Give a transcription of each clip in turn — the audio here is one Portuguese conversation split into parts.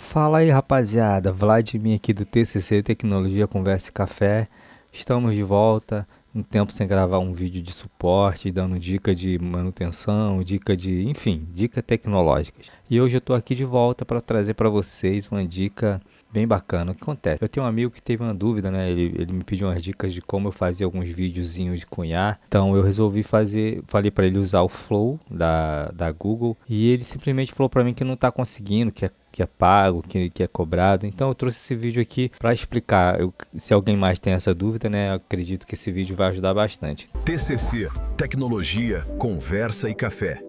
Fala aí, rapaziada, Vladimir aqui do TCC Tecnologia Conversa e Café. Estamos de volta, um tempo sem gravar um vídeo de suporte, dando dica de manutenção, enfim, dicas tecnológicas. E hoje eu estou aqui de volta para trazer para vocês uma dica bem bacana. O que acontece? Eu tenho um amigo que teve uma dúvida, né? Ele me pediu umas dicas de como eu fazia alguns videozinhos de cunhar. Então eu resolvi fazer, falei para ele usar o Flow da Google e ele simplesmente falou para mim que não está conseguindo, que é pago, que é cobrado. Então eu trouxe esse vídeo aqui para explicar. Se alguém mais tem essa dúvida, né? Eu acredito que esse vídeo vai ajudar bastante. TCC, Tecnologia, Conversa e Café.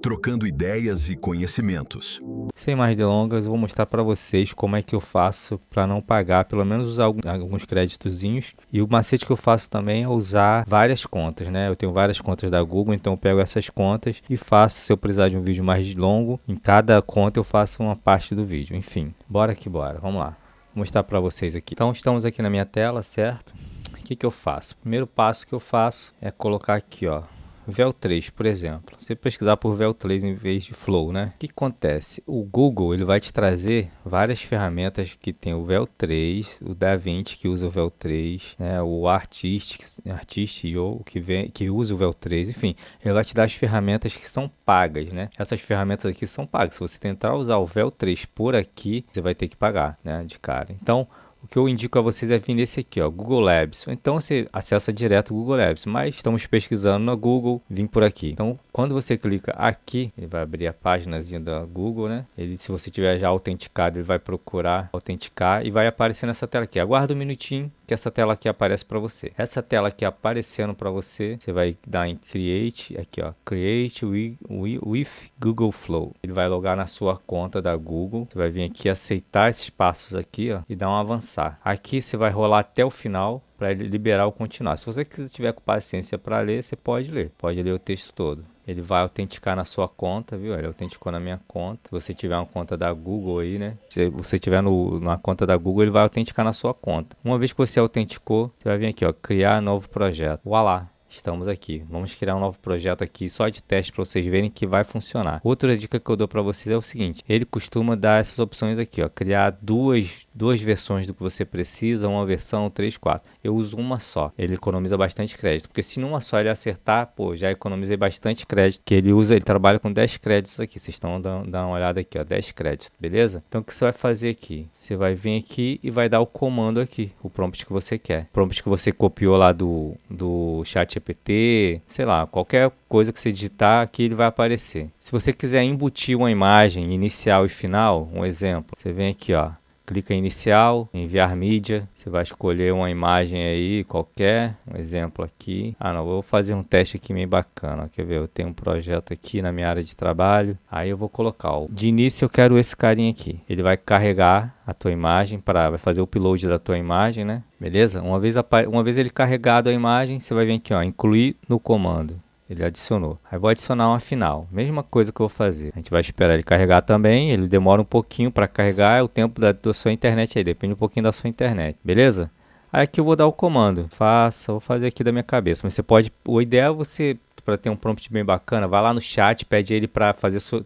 Trocando ideias e conhecimentos. Sem mais delongas, eu vou mostrar para vocês como é que eu faço para não pagar, pelo menos usar alguns créditozinhos. E o macete que eu faço também é usar várias contas, né? Eu tenho várias contas da Google, então eu pego essas contas e faço, se eu precisar de um vídeo mais longo, em cada conta eu faço uma parte do vídeo. Enfim, bora que bora, vamos lá. Vou mostrar para vocês aqui. Então estamos aqui na minha tela, certo? O que eu faço? O primeiro passo que eu faço é colocar aqui, ó, VEL3, por exemplo. Você pesquisar por VEL3 em vez de Flow, né? O que acontece? O Google ele vai te trazer várias ferramentas que tem o VEL3, o DaVinci que usa o VEL3, né? O Artist.io que usa o VEL3, enfim, ele vai te dar as ferramentas que são pagas, né? Essas ferramentas aqui são pagas. Se você tentar usar o VEL3 por aqui, você vai ter que pagar, né? De cara. Então, o que eu indico a vocês é vir nesse aqui, ó, Google Labs. Então você acessa direto o Google Labs, mas estamos pesquisando na Google, vim por aqui. Então, quando você clica aqui, ele vai abrir a páginazinha da Google, né? Se você tiver já autenticado, ele vai procurar autenticar e vai aparecer nessa tela aqui. Aguarda um minutinho que essa tela aqui aparece para você. Essa tela aqui aparecendo para você, você vai dar em Create, aqui ó, Create with Google Flow. Ele vai logar na sua conta da Google. Você vai vir aqui aceitar esses passos aqui, ó, e dar um avançar. Aqui você vai rolar até o final para ele liberar ou continuar. Se você tiver com paciência para ler, você pode ler o texto todo. Ele vai autenticar na sua conta, viu? Ele autenticou na minha conta. Se você tiver uma conta da Google aí, né? Se você tiver na conta da Google, ele vai autenticar na sua conta. Uma vez que você autenticou, você vai vir aqui, ó, criar novo projeto. Voilá! Estamos aqui. Vamos criar um novo projeto aqui só de teste para vocês verem que vai funcionar. Outra dica que eu dou para vocês é o seguinte. Ele costuma dar essas opções aqui, ó. Criar duas versões do que você precisa, uma versão 3, 4. Eu uso uma só. Ele economiza bastante crédito. Porque se numa só ele acertar, pô, já economizei bastante crédito. Que ele trabalha com 10 créditos aqui. Vocês estão dando uma olhada aqui, ó. 10 créditos, beleza? Então o que você vai fazer aqui? Você vai vir aqui e vai dar o comando aqui. O prompt que você quer. O prompt que você copiou lá do ChatGPT, sei lá, qualquer coisa que você digitar aqui ele vai aparecer. Se você quiser embutir uma imagem inicial e final, um exemplo, você vem aqui, ó, clica em inicial, enviar mídia, você vai escolher uma imagem aí qualquer, um exemplo aqui. Não, vou fazer um teste aqui meio bacana, ó. Quer ver? Eu tenho um projeto aqui na minha área de trabalho, aí eu vou colocar, ó, de início eu quero esse carinha aqui. Ele vai carregar a tua imagem, vai fazer o upload da tua imagem, né? Beleza? Uma vez ele carregado a imagem, você vai vir aqui, ó, incluir no comando. Ele adicionou. Aí vou adicionar uma final. Mesma coisa que eu vou fazer. A gente vai esperar ele carregar também. Ele demora um pouquinho para carregar. É o tempo da sua internet aí. Depende um pouquinho da sua internet. Beleza? Aí aqui eu vou dar o comando. Vou fazer aqui da minha cabeça. Mas você pode... O ideal é você, para ter um prompt bem bacana, vai lá no chat, pede ele para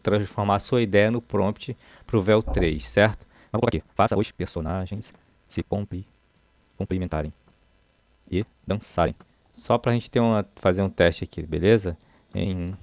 transformar a sua ideia no prompt para o VEL3, certo? Mas vou aqui. Faça os personagens se complementarem e dançarem. Só pra gente fazer um teste aqui, beleza? Bem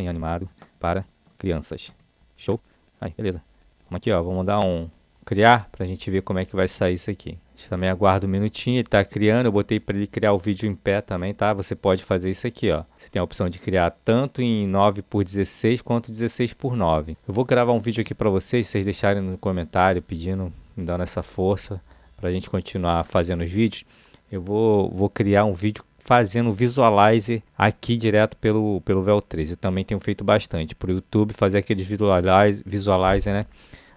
animado para crianças. Show? Aí, beleza. Vamos aqui, ó. Vamos dar um criar pra gente ver como é que vai sair isso aqui. A gente também aguarda um minutinho, ele tá criando. Eu botei para ele criar o vídeo em pé também, tá? Você pode fazer isso aqui, ó. Você tem a opção de criar tanto em 9x16 quanto 16x9. Eu vou gravar um vídeo aqui para vocês deixarem no comentário pedindo, me dando essa força pra gente continuar fazendo os vídeos. Eu vou criar um vídeo fazendo visualizer aqui direto pelo VEL3. Eu também tenho feito bastante para o YouTube, fazer aqueles visualizer, né?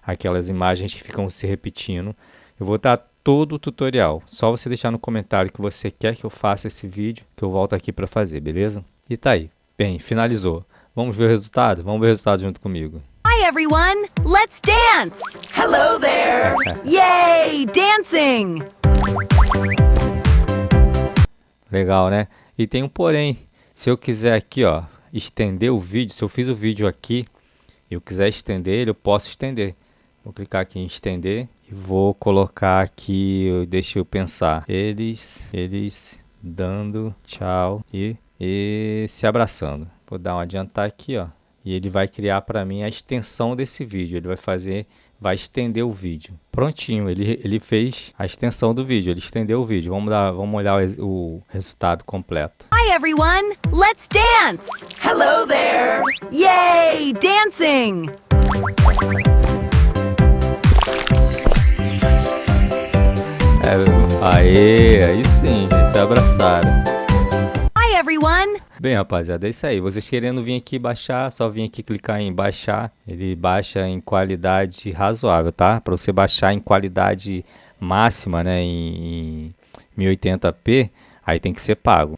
Aquelas imagens que ficam se repetindo. Eu vou dar todo o tutorial. Só você deixar no comentário que você quer que eu faça esse vídeo, que eu volto aqui para fazer, beleza? E tá aí. Bem, finalizou. Vamos ver o resultado? Vamos ver o resultado junto comigo. Hi everyone, let's dance! Hello there! Yay, dancing! Legal, né? E tem um porém. Se eu quiser aqui, ó, estender o vídeo, se eu fiz o vídeo aqui, eu quiser estender ele, eu posso estender. Vou clicar aqui em estender e vou colocar aqui, deixa eu pensar, eles dando tchau e se abraçando. Vou dar um adiantar aqui, ó, e ele vai criar para mim a extensão desse vídeo. Ele vai estender o vídeo. Prontinho, ele fez a extensão do vídeo, ele estendeu o vídeo. Vamos olhar o resultado completo. Hi everyone, let's dance! Hello there! Yay, dancing! Aí sim, eles se abraçaram. Hi everyone! Bem, rapaziada, é isso aí. Vocês querendo vir aqui baixar, só vir aqui clicar em baixar. Ele baixa em qualidade razoável, tá? Para você baixar em qualidade máxima, né, em 1080p, aí tem que ser pago.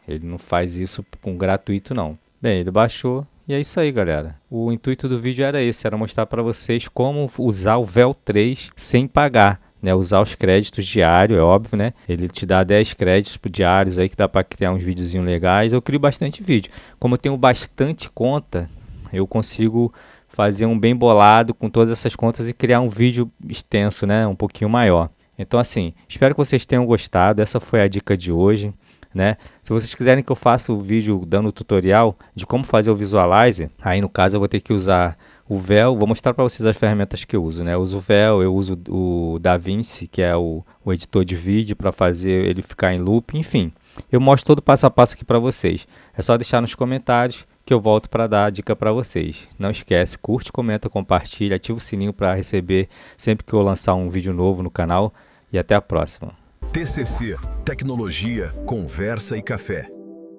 Ele não faz isso com gratuito, não. Bem, ele baixou. E é isso aí, galera. O intuito do vídeo era esse, era mostrar para vocês como usar o Vel 3 sem pagar. Né, usar os créditos diários, é óbvio, né? Ele te dá 10 créditos diários aí que dá para criar uns videozinhos legais. Eu crio bastante vídeo. Como eu tenho bastante conta, eu consigo fazer um bem bolado com todas essas contas e criar um vídeo extenso, né? Um pouquinho maior. Então assim, espero que vocês tenham gostado. Essa foi a dica de hoje, né? Se vocês quiserem que eu faça o vídeo dando o tutorial de como fazer o Visualizer, aí no caso eu vou ter que usar o Vel. Vou mostrar para vocês as ferramentas que eu uso, né? Eu uso o Vel, eu uso o DaVinci, que é o editor de vídeo, para fazer ele ficar em loop, enfim. Eu mostro todo o passo a passo aqui para vocês. É só deixar nos comentários que eu volto para dar a dica para vocês. Não esquece, curte, comenta, compartilha, ativa o sininho para receber sempre que eu lançar um vídeo novo no canal. E até a próxima. TCC, Tecnologia, Conversa e Café.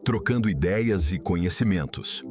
Trocando ideias e conhecimentos.